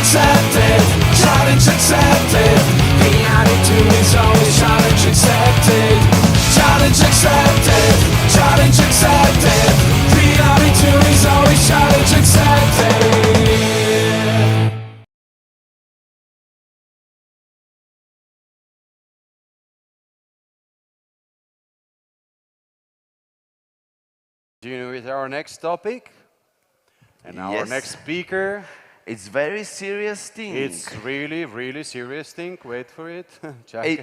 accepted, challenge accepted. The attitude is always challenge accepted. Challenge accepted, challenge accepted. The attitude is always challenge accepted. Continue with our next topic and our Yes. next speaker. It's very serious thing. It's really, really serious thing. Wait for it. Чакай.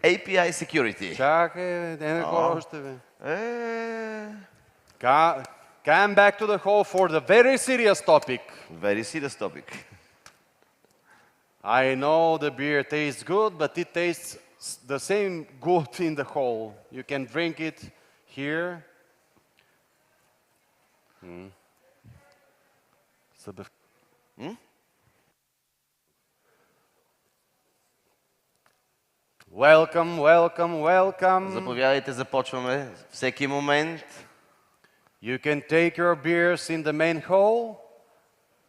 API security. Чакай, още бе. Eh, Come back to the hall for the very serious topic. Very serious topic. I know the beer tastes good, but it tastes the same good in the hall. You can drink it here. Welcome, welcome, welcome. Заповядайте, започваме всеки момент. You can take your beers in the main hall.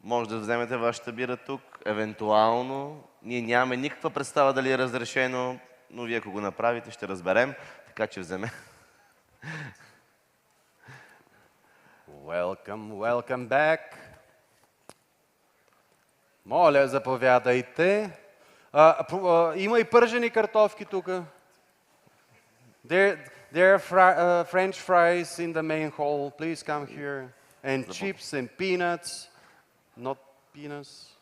Може да вземете вашата бира тук, евентуално. Ние нямаме никаква представа дали е разрешено, но вие ако го направите, ще разберем. Така че вземе. Welcome, welcome back. Моля, заповядайте. Има и пържени картофки тук. There are French fries in the main hall. Please come here. And chips and peanuts. Not peanuts.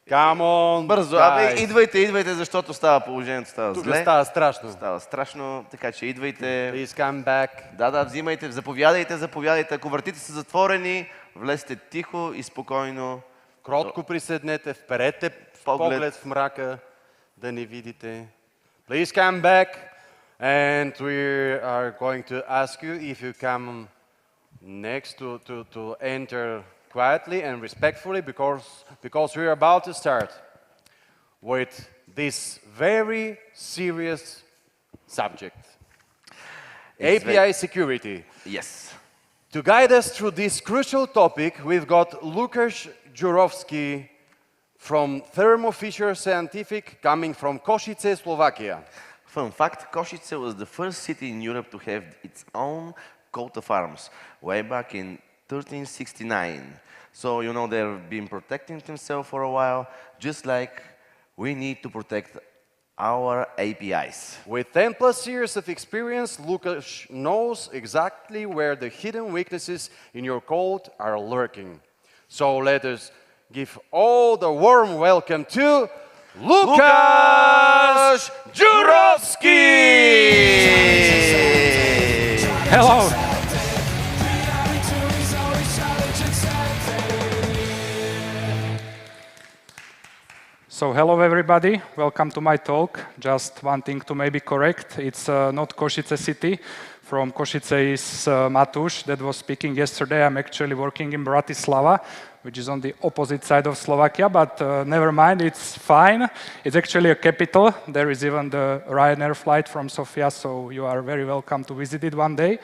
Come on, Бързо, идвайте, защото положението става тук зле. става страшно. Става страшно, така че идвайте. Please come back. Да, взимайте, заповядайте. Ако вратите са затворени, влезте тихо и спокойно. Кротко приседнете, вперете поглед в мрака, да не видите. Please come back. And we are going to ask you if you come next to enter quietly and respectfully because we are about to start with this very serious subject. API security. Yes. To guide us through this crucial topic, we've got Lukáš Ďurovský from Thermo Fisher Scientific coming from Košice, Slovakia. Fun fact, Košice was the first city in Europe to have its own coat of arms way back in 1369. So, you know, they've been protecting themselves for a while, just like we need to protect our APIs. With 10 plus years of experience, Lukáš knows exactly where the hidden weaknesses in your code are lurking. So let us give all the warm welcome to Lukáš Ďurovský! Hello. So hello everybody, welcome to my talk. Just one thing to maybe correct, it's not Košice city. From Košice is Matúš that was speaking yesterday. I'm actually working in Bratislava, which is on the opposite side of Slovakia, but never mind, it's fine. It's actually a capital. There is even the Ryanair flight from Sofia, so you are very welcome to visit it one day.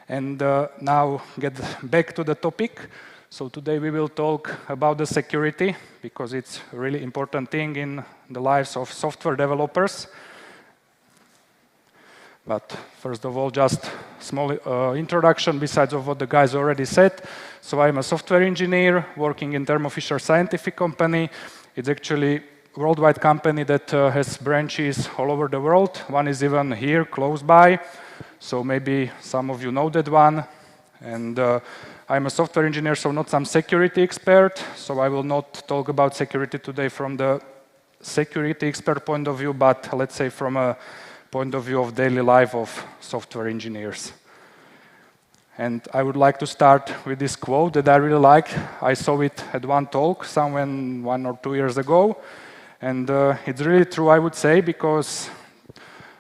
And now get back to the topic. So today we will talk about the security, because it's a really important thing in the lives of software developers. But first of all, just small introduction besides of what the guys already said. So I'm a software engineer working in Thermo Fisher Scientific company. It's actually a worldwide company that has branches all over the world. One is even here, close by. So maybe some of you know that one. And I'm a software engineer, so not some security expert. So I will not talk about security today from the security expert point of view, but let's say from a point of view of daily life of software engineers. And I would like to start with this quote that I really like. I saw it at one talk somewhere 1 or 2 years ago. And it's really true, I would say, because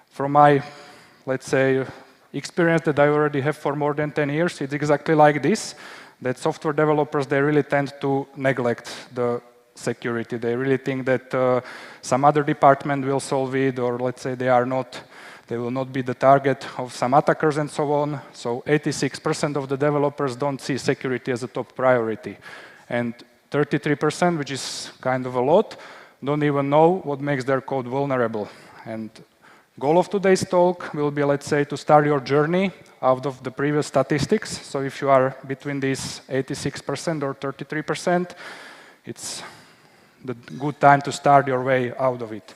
from my, let's say, experience that I already have for more than 10 years, it's exactly like this, that software developers, they really tend to neglect the security. They really think that some other department will solve it, or let's say they are not They will not be the target of some attackers and so on. So 86% of the developers don't see security as a top priority. And 33%, which is kind of a lot, don't even know what makes their code vulnerable. And goal of today's talk will be, let's say, to start your journey out of the previous statistics. So if you are between these 86% or 33%, it's the good time to start your way out of it.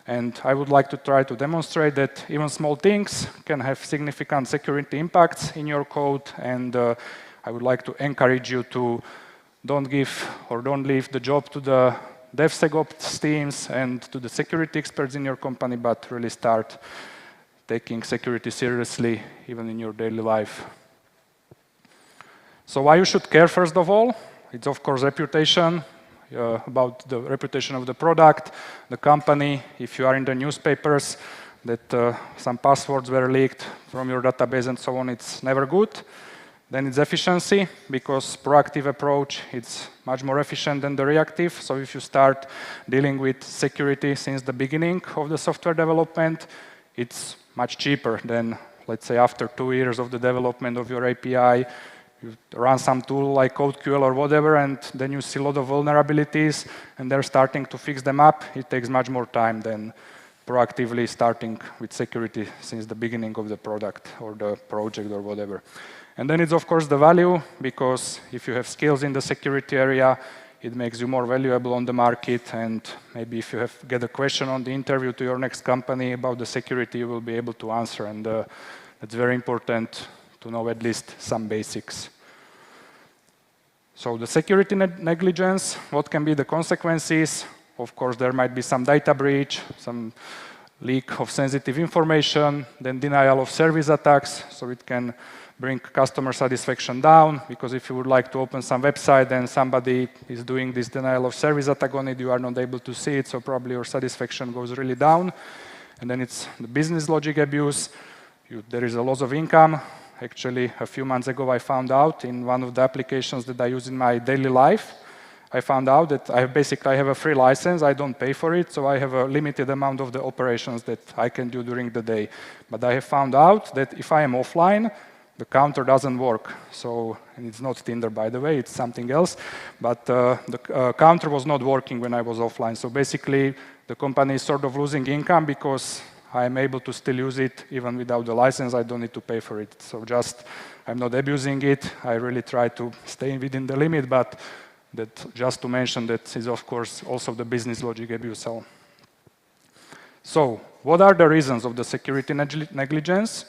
And I would like to try to demonstrate that even small things can have significant security impacts in your code. And I would like to encourage you to don't leave the job to the DevSecOps teams and to the security experts in your company, but really start taking security seriously, even in your daily life. So why you should care, first of all? It's, of course, reputation, about the reputation of the product, the company. If you are in the newspapers, that some passwords were leaked from your database and so on, it's never good. Then it's efficiency, because proactive approach, it's much more efficient than the reactive. So if you start dealing with security since the beginning of the software development, it's much cheaper than, let's say, after 2 years of the development of your API, you run some tool like CodeQL or whatever, and then you see a lot of vulnerabilities, and they're starting to fix them up. It takes much more time than proactively starting with security since the beginning of the product or the project or whatever. And then it's, of course, the value, because if you have skills in the security area, it makes you more valuable on the market. And maybe if you get a question on the interview to your next company about the security, you will be able to answer. And it's very important to know at least some basics. So the security negligence, what can be the consequences? Of course, there might be some data breach, some leak of sensitive information, then denial of service attacks, so it can bring customer satisfaction down, because if you would like to open some website and somebody is doing this denial of service attack on it, you are not able to see it, so probably your satisfaction goes really down. And then it's the business logic abuse. There is a loss of income. Actually, a few months ago, I found out in one of the applications that I use in my daily life, I found out that I have a free license, I don't pay for it, so I have a limited amount of the operations that I can do during the day. But I have found out that if I am offline, the counter doesn't work. So, and it's not Tinder, by the way, it's something else. But the counter was not working when I was offline. So basically, the company is sort of losing income because I am able to still use it even without the license. I don't need to pay for it. So I'm not abusing it. I really try to stay within the limit, but just to mention that is, of course, also the business logic abuse. So what are the reasons of the security negligence?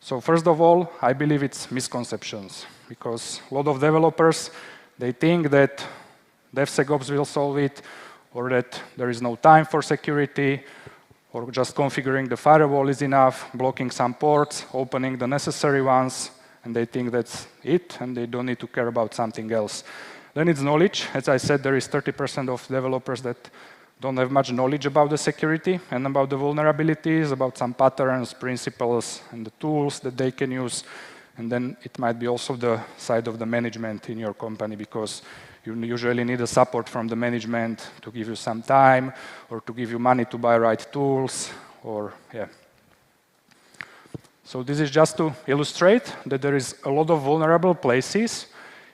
So first of all, I believe it's misconceptions, because a lot of developers, they think that DevSecOps will solve it, or that there is no time for security, or just configuring the firewall is enough, blocking some ports, opening the necessary ones, and they think that's it, and they don't need to care about something else. Then it's knowledge. As I said, there is 30% of developers that don't have much knowledge about the security and about the vulnerabilities, about some patterns, principles, and the tools that they can use. And then it might be also the side of the management in your company, because you usually need a support from the management to give you some time or to give you money to buy right tools, So this is just to illustrate that there is a lot of vulnerable places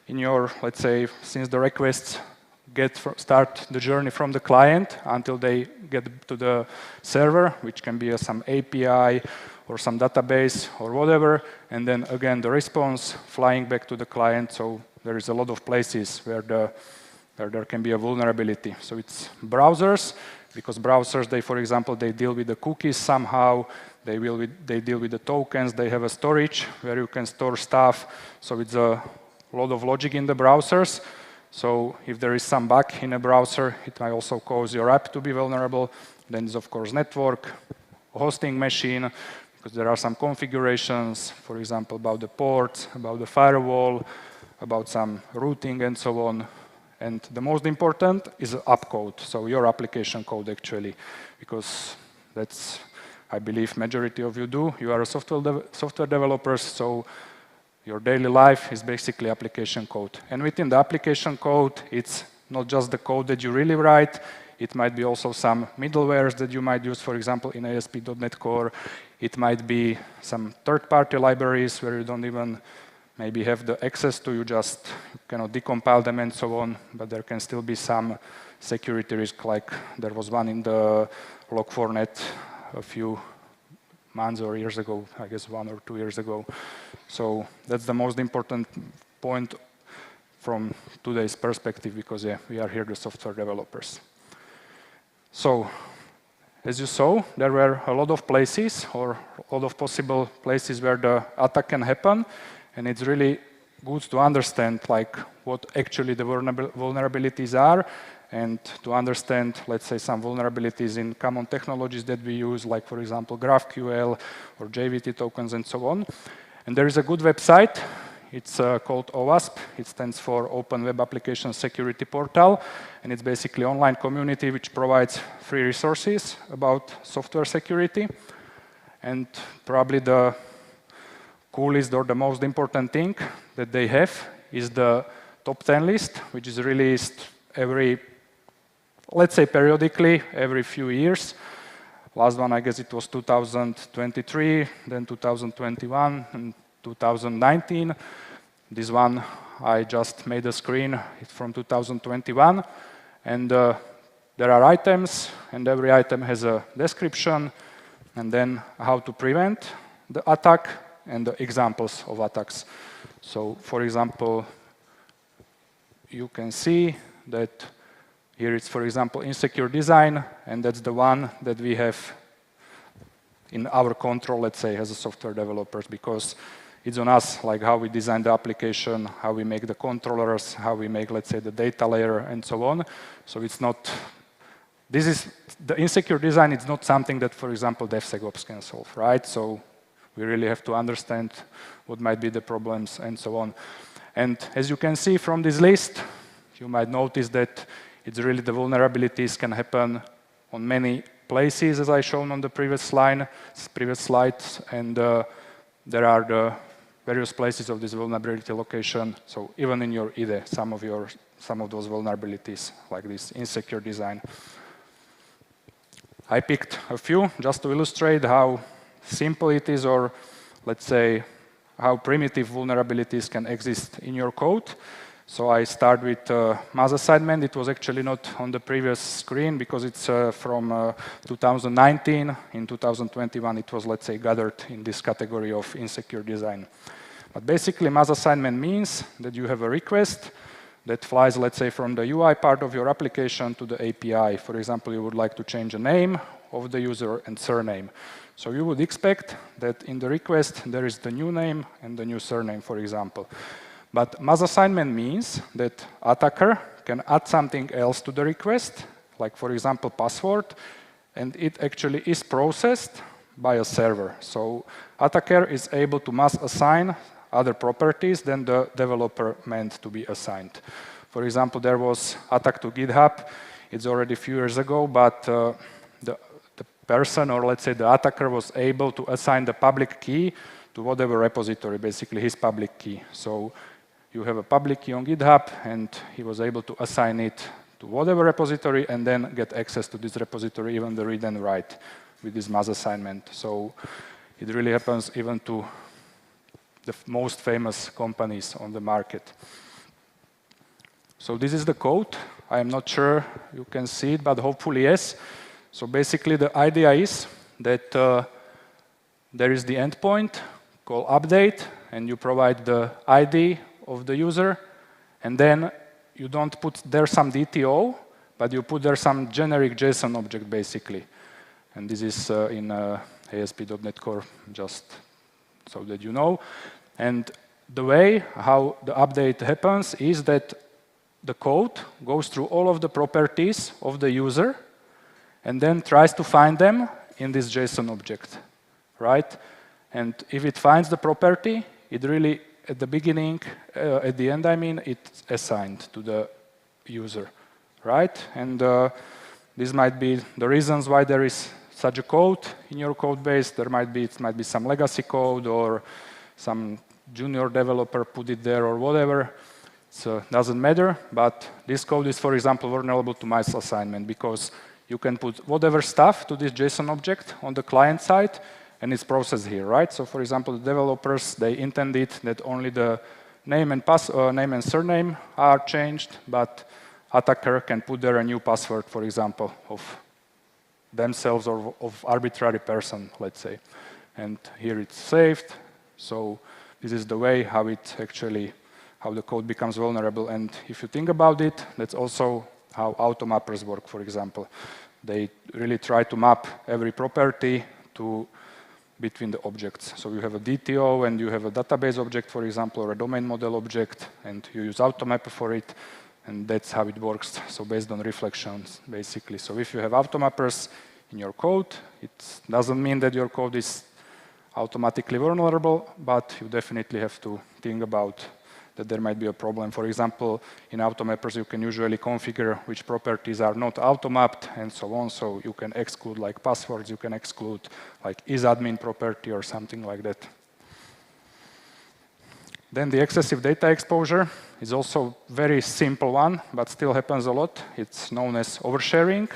in your, let's say, since the requests start the journey from the client until they get to the server, which can be some API or some database or whatever, and then again the response flying back to the client. So there is a lot of places where there can be a vulnerability. So it's browsers, because browsers, for example, they deal with the cookies somehow. They deal with the tokens. They have a storage where you can store stuff. So it's a lot of logic in the browsers. So if there is some bug in a browser, it might also cause your app to be vulnerable. Then it's, of course, network, hosting machine, because there are some configurations, for example, about the ports, about the firewall, about some routing, and so on. And the most important is app code, so your application code, actually, because that's, I believe, majority of you do. You are a software developers, so your daily life is basically application code. And within the application code, it's not just the code that you really write. It might be also some middlewares that you might use, for example, in ASP.NET Core. It might be some third-party libraries where you don't even maybe have the access to, you cannot decompile them and so on, but there can still be some security risk, like there was one in the Log4net a few months or years ago, I guess 1 or 2 years ago. So that's the most important point from today's perspective, because yeah, we are here the software developers. So as you saw, there were a lot of places or a lot of possible places where the attack can happen, and it's really good to understand like what actually the vulnerabilities are, and to understand, let's say, some vulnerabilities in common technologies that we use, like, for example, GraphQL or JWT tokens and so on. And there is a good website. It's called OWASP. It stands for Open Web Application Security Portal, and it's basically an online community which provides free resources about software security. And probably the coolest or the most important thing that they have is the top 10 list, which is released every, let's say, periodically, every few years. Last one, I guess it was 2023, then 2021, and 2019. This one, I just made a screen. It's from 2021. And there are items, and every item has a description, and then how to prevent the attack, and the examples of attacks. So, for example, you can see that here it's, for example, insecure design, and that's the one that we have in our control, let's say, as a software developers, because it's on us, like how we design the application, how we make the controllers, how we make, let's say, the data layer, and so on. So it's not, this is, the insecure design is not something that, for example, DevSecOps can solve, right? So we really have to understand what might be the problems and so on. And as you can see from this list, you might notice that it's really the vulnerabilities can happen on many places, as I shown on the previous slides, and there are the various places of this vulnerability location. So even in your IDE, some of those vulnerabilities, like this insecure design. I picked a few just to illustrate how simple it is, or let's say how primitive vulnerabilities can exist in your code. So I start with mass assignment. It was actually not on the previous screen because it's from 2019. In 2021, it was, let's say, gathered in this category of insecure design. But basically, mass assignment means that you have a request that flies, let's say, from the UI part of your application to the API. For example, you would like to change the name of the user and surname. So you would expect that in the request, there is the new name and the new surname, for example. But mass assignment means that attacker can add something else to the request, like, for example, password, and it actually is processed by a server. So attacker is able to mass assign other properties than the developer meant to be assigned. For example, there was attack to GitHub. It's already a few years ago, but the person, or let's say the attacker, was able to assign the public key to whatever repository, basically his public key. So you have a public key on GitHub, and he was able to assign it to whatever repository and then get access to this repository, even the read and write with this mass assignment. So it really happens even to the most famous companies on the market. So this is the code. I am not sure you can see it, but hopefully yes. So basically the idea is that there is the endpoint called update, and you provide the ID of the user, and then you don't put there some DTO, but you put there some generic JSON object, basically. And this is in ASP.NET Core, just so that you know. And the way how the update happens is that the code goes through all of the properties of the user and then tries to find them in this JSON object, right? And if it finds the property, it really, at the beginning, at the end, I mean, it's assigned to the user, right? And this might be the reasons why there is such a code in your code base. It might be some legacy code, or some junior developer put it there, or whatever. So doesn't matter, but this code is, for example, vulnerable to mass assignment, because you can put whatever stuff to this JSON object on the client side, and it's processed here, right? So for example, the developers, they intended that only the name and surname are changed, but attacker can put there a new password, for example, of themselves or of arbitrary person, let's say. And here it's saved. So this is the way how the code becomes vulnerable. And if you think about it, that's also how automappers work, for example. They really try to map every property between the objects. So you have a DTO and you have a database object, for example, or a domain model object, and you use automapper for it, and that's how it works. So based on reflections, basically. So if you have automappers in your code, it doesn't mean that your code is automatically vulnerable, but you definitely have to think about that there might be a problem. For example, in automappers, you can usually configure which properties are not automapped and so on. So you can exclude like passwords, you can exclude like isAdmin property or something like that. Then the excessive data exposure is also a very simple one, but still happens a lot. It's known as oversharing.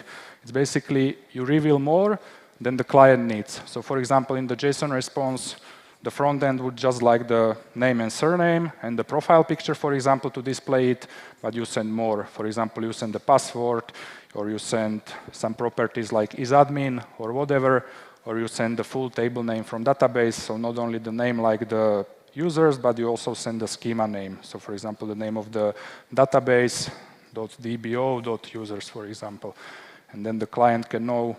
It's basically you reveal more than the client needs. So for example, in the JSON response, the front end would just like the name and surname and the profile picture, for example, to display it, but you send more. For example, you send the password, or you send some properties like isAdmin or whatever, or you send the full table name from database, so not only the name like the users, but you also send the schema name. So for example, the name of the database, .dbo.users, for example. And then the client can know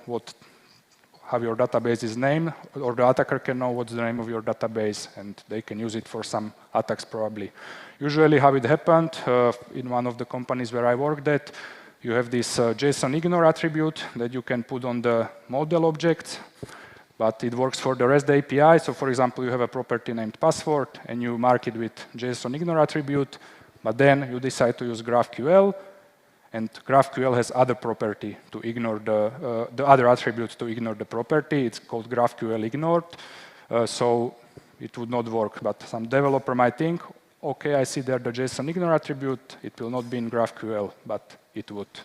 how your database is named, or the attacker can know what's the name of your database, and they can use it for some attacks probably. Usually how it happened, in one of the companies where I worked at, you have this JSON ignore attribute that you can put on the model objects, but it works for the REST API. So for example, you have a property named password, and you mark it with JSON ignore attribute, but then you decide to use GraphQL, and GraphQL has other property to ignore the other attribute to ignore the property. It's called GraphQL ignored. So it would not work. But some developer might think, okay, I see there the JSON ignore attribute. It will not be in GraphQL, but it would.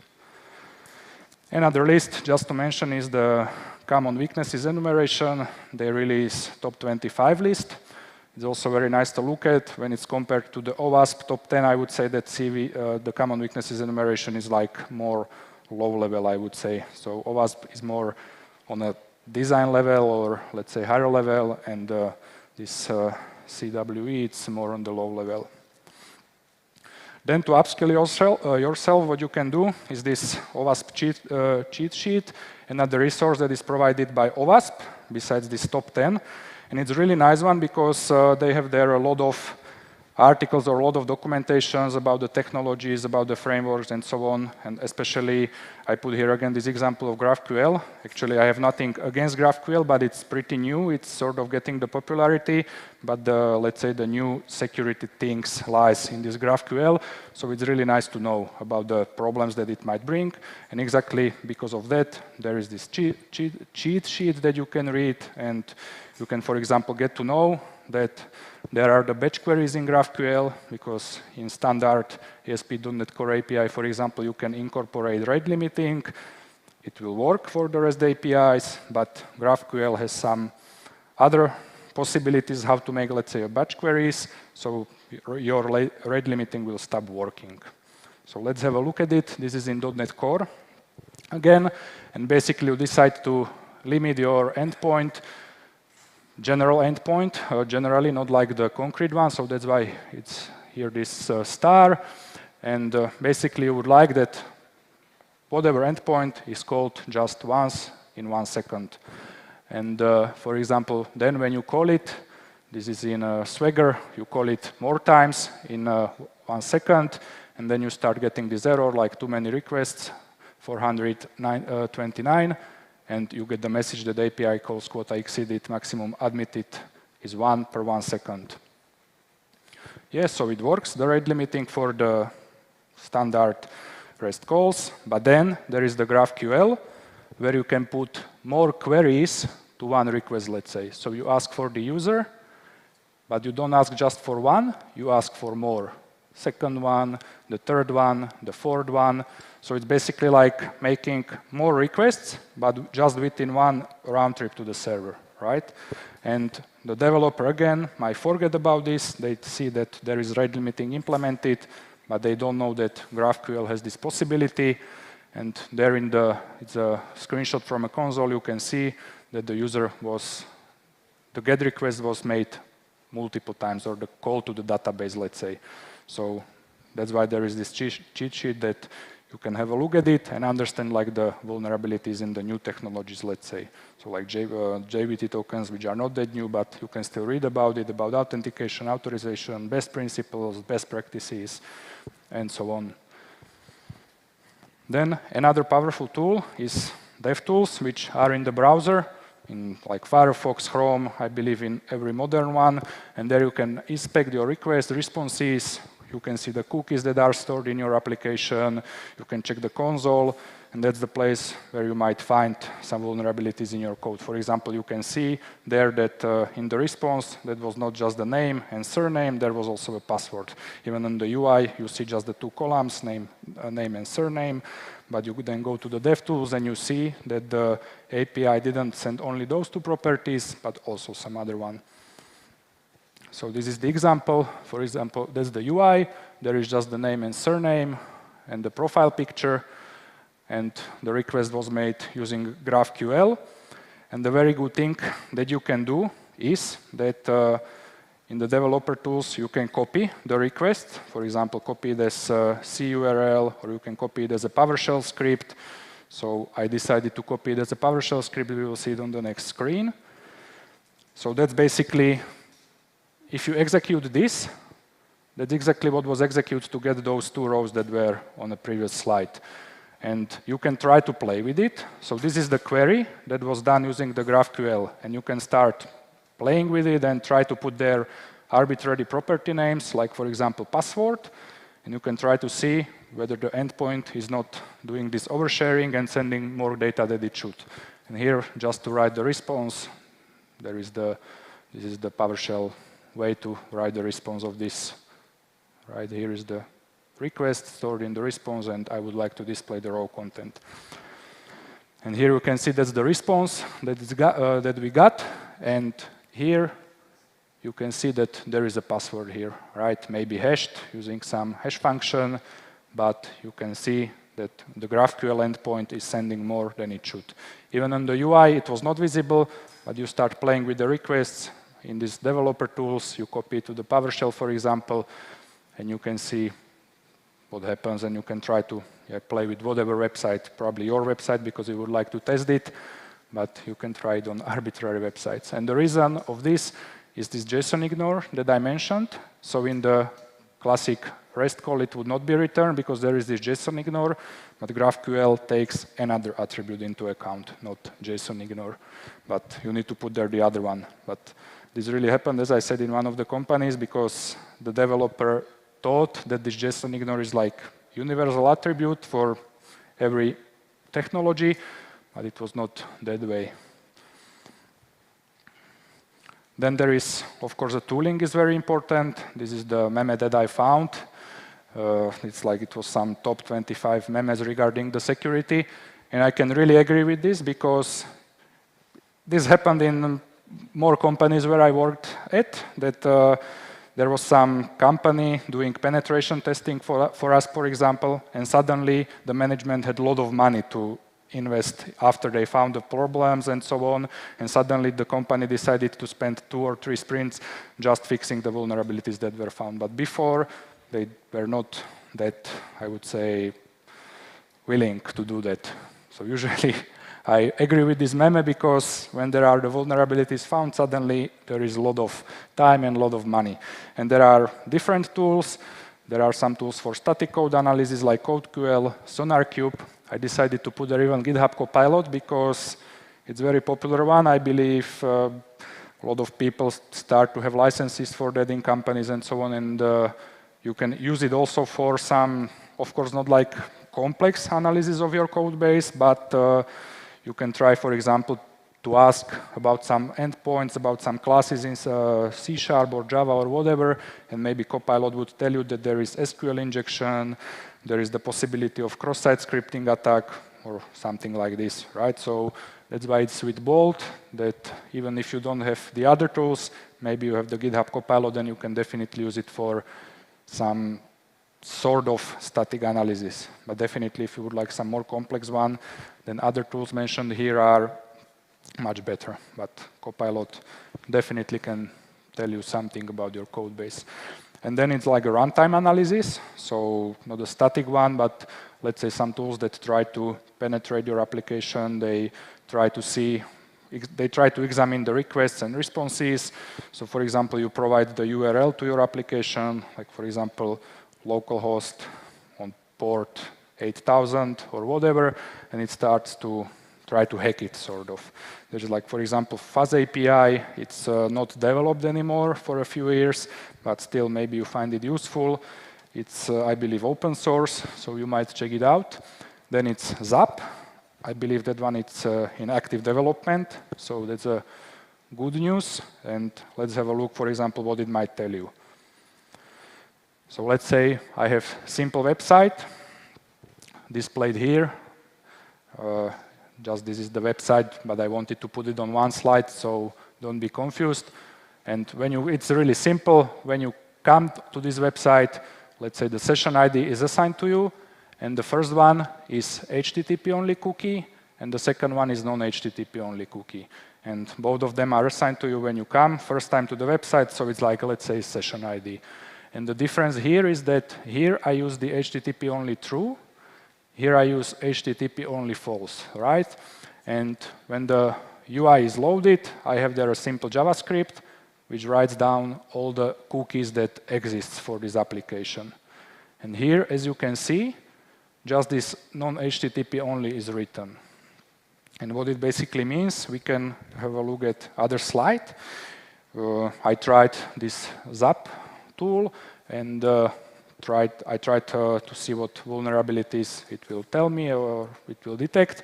Another list, just to mention, is the common weaknesses enumeration. They release top 25 list. It's also very nice to look at when it's compared to the OWASP top 10. I would say that the common weaknesses enumeration is like more low level, I would say. So OWASP is more on a design level, or let's say higher level, and this CWE, it's more on the low level. Then to upskill yourself, what you can do is this OWASP cheat sheet, another resource that is provided by OWASP, besides this top 10. And it's a really nice one because they have there a lot of articles or a lot of documentations about the technologies, about the frameworks and so on. And especially, I put here again this example of GraphQL. Actually, I have nothing against GraphQL, but it's pretty new. It's sort of getting the popularity, but let's say the new security things lies in this GraphQL. So it's really nice to know about the problems that it might bring. And exactly because of that, there is this cheat sheet that you can read, and you can, for example, get to know that there are the batch queries in GraphQL, because in standard ASP.NET Core API, for example, you can incorporate rate limiting. It will work for the REST APIs, but GraphQL has some other possibilities how to make, let's say, a batch queries, so your rate limiting will stop working. So let's have a look at it. This is in .NET Core again, and basically you decide to limit your endpoint, general endpoint, generally not like the concrete one, so that's why it's here this star, and basically you would like that whatever endpoint is called just once in 1 second. And for example, then when you call it, this is in Swagger, you call it more times in 1 second, and then you start getting this error like too many requests, 429, and you get the message that API calls quota exceeded, maximum admitted is 1 per 1 second. Yes, so it works, the rate limiting for the standard REST calls, but then there is the GraphQL, where you can put more queries to one request, let's say. So you ask for the user, but you don't ask just for one, you ask for more. Second one, the third one, the fourth one. So it's basically like making more requests, but just within one round trip to the server, right? And the developer, again, might forget about this. They see that there is rate limiting implemented, but they don't know that GraphQL has this possibility. And there it's a screenshot from a console. You can see that the GET request was made multiple times, or the call to the database, let's say. So that's why there is this cheat sheet that you can have a look at it and understand like the vulnerabilities in the new technologies, let's say. So like JWT tokens, which are not that new, but you can still read about it, about authentication, authorization, best principles, best practices, and so on. Then another powerful tool is DevTools, which are in the browser, in like Firefox, Chrome, I believe in every modern one. And there you can inspect your request responses. You can see the cookies that are stored in your application. You can check the console, and that's the place where you might find some vulnerabilities in your code. For example, you can see there that in the response, that was not just the name and surname, there was also a password. Even on the UI, you see just the two columns, name and surname, but you then go to the DevTools and you see that the API didn't send only those two properties, but also some other one. So this is the example. For example, that's the UI. There is just the name and surname and the profile picture. And the request was made using GraphQL. And the very good thing that you can do is that in the developer tools, you can copy the request. For example, copy it as a CURL, or you can copy it as a PowerShell script. So I decided to copy it as a PowerShell script. We will see it on the next screen. So that's basically, if you execute this, that's exactly what was executed to get those two rows that were on the previous slide. And you can try to play with it. So this is the query that was done using the GraphQL. And you can start playing with it and try to put there arbitrary property names, like, for example, password. And you can try to see whether the endpoint is not doing this oversharing and sending more data than it should. And here, just to write the response, this is the PowerShell way to write the response of this. Right here is the request stored in the response, and I would like to display the raw content. And here you can see that's the response that we got, and here you can see that there is a password here, right? Maybe hashed using some hash function, but you can see that the GraphQL endpoint is sending more than it should. Even on the UI, it was not visible, but you start playing with the requests. In these developer tools, you copy it to the PowerShell, for example, and you can see what happens, and you can try to play with whatever website, probably your website, because you would like to test it, but you can try it on arbitrary websites. And the reason of this is this JSON ignore that I mentioned. So in the classic REST call, it would not be returned because there is this JSON ignore, but GraphQL takes another attribute into account, not JSON ignore. But you need to put there the other one. But this really happened, as I said, in one of the companies because the developer thought that this JSON ignore is like universal attribute for every technology, but it was not that way. Then there is, of course, the tooling is very important. This is the meme that I found. It's like it was some top 25 memes regarding the security. And I can really agree with this because this happened in more companies where I worked at, that there was some company doing penetration testing for us, for example, and suddenly the management had a lot of money to invest after they found the problems and so on, and suddenly the company decided to spend 2 or 3 sprints just fixing the vulnerabilities that were found. But before, they were not that, I would say, willing to do that. So usually I agree with this meme because when there are the vulnerabilities found, suddenly there is a lot of time and a lot of money. And there are different tools. There are some tools for static code analysis like CodeQL, SonarQube. I decided to put there even GitHub Copilot because it's a very popular one. I believe a lot of people start to have licenses for that in companies and so on. And you can use it also for some, of course, not like complex analysis of your code base, but you can try, for example, to ask about some endpoints, about some classes in C# or Java or whatever, and maybe Copilot would tell you that there is SQL injection, there is the possibility of cross-site scripting attack, or something like this, right? So that's why it's with Bolt, that even if you don't have the other tools, maybe you have the GitHub Copilot, then you can definitely use it for some sort of static analysis. But definitely if you would like some more complex one, then other tools mentioned here are much better. But Copilot definitely can tell you something about your code base. And then it's like a runtime analysis, so not a static one, but let's say some tools that try to penetrate your application, they try to examine the requests and responses. So for example, you provide the URL to your application, like for example, localhost on port 8000 or whatever, and it starts to try to hack it, sort of. There's like, for example, Fuzz API. It's not developed anymore for a few years, but still maybe you find it useful. It's, I believe, open source, so you might check it out. Then it's Zap. I believe that one it's in active development, so that's a good news. And let's have a look, for example, what it might tell you. So let's say I have simple website displayed here. Just this is the website, but I wanted to put it on one slide, so don't be confused. And it's really simple. When you come to this website, let's say the session ID is assigned to you, and the first one is HTTP only cookie, and the second one is non-HTTP only cookie. And both of them are assigned to you when you come first time to the website, so it's like, let's say, session ID. And the difference here is that here I use the HTTP only true, here I use HTTP only false, right? And when the UI is loaded, I have there a simple JavaScript which writes down all the cookies that exist for this application. And here, as you can see, just this non-HTTP only is written. And what it basically means, we can have a look at other slide. I tried this Zap tool, and I tried to see what vulnerabilities it will tell me or it will detect.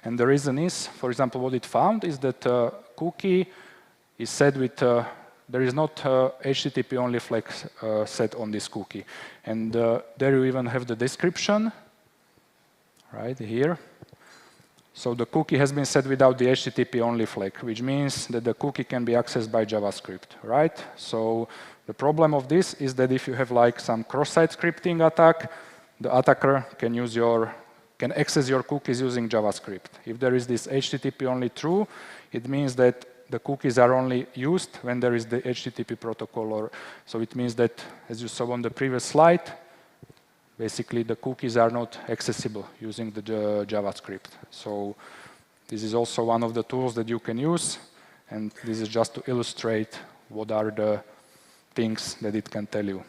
And the reason is, for example, what it found is that cookie is set with, there is not HTTP only flag set on this cookie. And there you even have the description, right here. So the cookie has been set without the HTTP only flag, which means that the cookie can be accessed by JavaScript, right? So the problem of this is that if you have like some cross-site scripting attack, the attacker can access your cookies using JavaScript. If there is this HTTP only true, it means that the cookies are only used when there is the HTTP protocol. So it means that, as you saw on the previous slide, basically the cookies are not accessible using the JavaScript. So this is also one of the tools that you can use, and this is just to illustrate what are the things that it can tell you.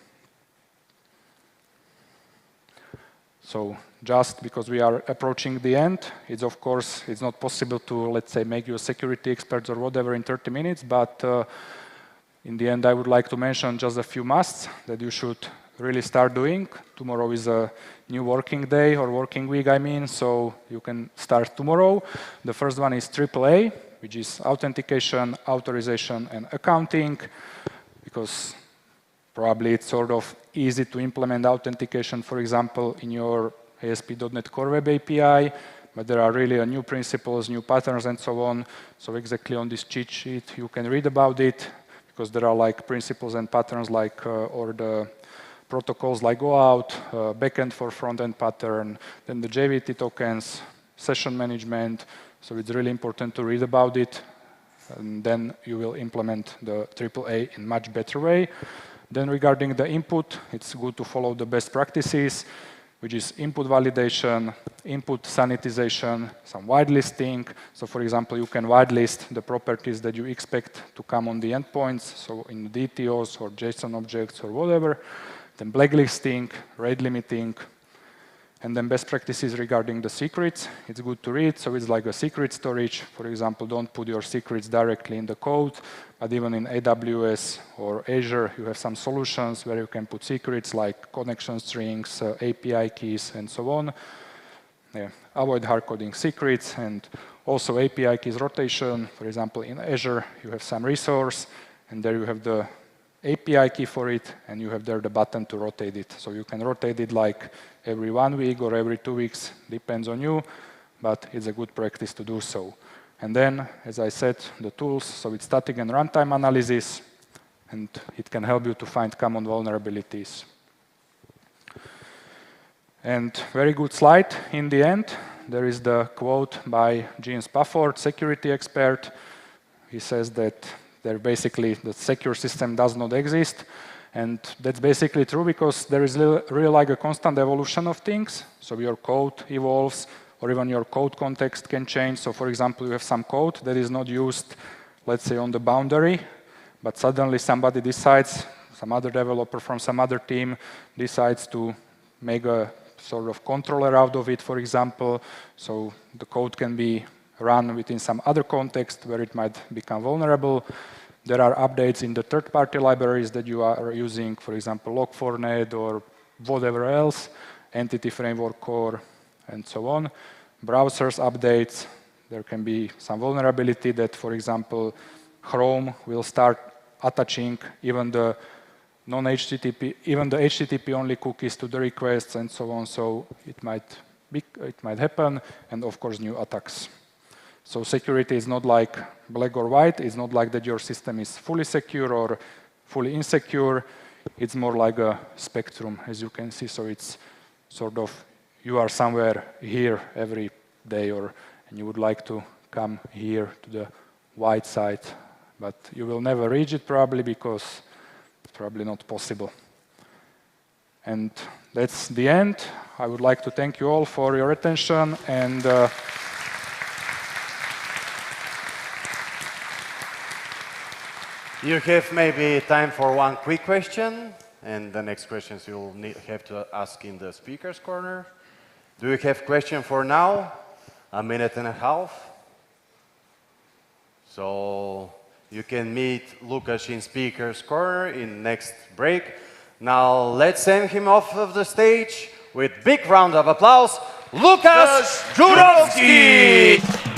So just because we are approaching the end, it's of course, it's not possible to, let's say, make you a security expert or whatever in 30 minutes, but in the end, I would like to mention just a few musts that you should really start doing. Tomorrow is a new working day, or working week, I mean, so you can start tomorrow. The first one is AAA, which is authentication, authorization, and accounting, because probably it's sort of easy to implement authentication, for example, in your ASP.NET Core Web API, but there are really new principles, new patterns, and so on. So exactly on this cheat sheet, you can read about it, because there are like principles and patterns like, or the protocols like GoOut, backend for front-end pattern, then the JVT tokens, session management. So it's really important to read about it, and then you will implement the AAA in much better way. Then regarding the input, it's good to follow the best practices, which is input validation, input sanitization, some whitelisting. So for example, you can whitelist the properties that you expect to come on the endpoints, so in DTOs or JSON objects or whatever. Then blacklisting, rate limiting, and then best practices regarding the secrets. It's good to read, so it's like a secret storage. For example, don't put your secrets directly in the code, but even in AWS or Azure, you have some solutions where you can put secrets like connection strings, API keys, and so on. Yeah. Avoid hard-coding secrets, and also API keys rotation. For example, in Azure, you have some resource, and there you have the API key for it, and you have there the button to rotate it. So you can rotate it like every 1 week or every 2 weeks, depends on you. but it's a good practice to do so. And then, as I said, the tools, so it's static and runtime analysis, and it can help you to find common vulnerabilities. And very good slide in the end. There is the quote by Gene Spafford, security expert. He says that the secure system does not exist. And that's basically true because there is really like a constant evolution of things. So your code evolves, or even your code context can change. So for example, you have some code that is not used, let's say, on the boundary, but suddenly somebody decides, some other developer from some other team decides to make a sort of controller out of it, for example. So the code can be run within some other context where it might become vulnerable. There are updates in the third-party libraries that you are using, for example, Log4j or whatever else, Entity Framework Core, and so on. Browsers updates, there can be some vulnerability that, for example, Chrome will start attaching even the non-HTTP, even the HTTP-only cookies to the requests and so on. So it might happen, and of course, new attacks. So security is not like black or white. It's not like that your system is fully secure or fully insecure. It's more like a spectrum, as you can see. So it's sort of, you are somewhere here every day, and you would like to come here to the white side, but you will never reach it probably because it's probably not possible. And that's the end. I would like to thank you all for your attention, and you have maybe time for one quick question, and the next questions you'll have to ask in the speaker's corner. Do you have question for now? A minute and a half. So you can meet Lukáš in speaker's corner in next break. Now let's send him off of the stage with big round of applause. Lukáš Ďurovský!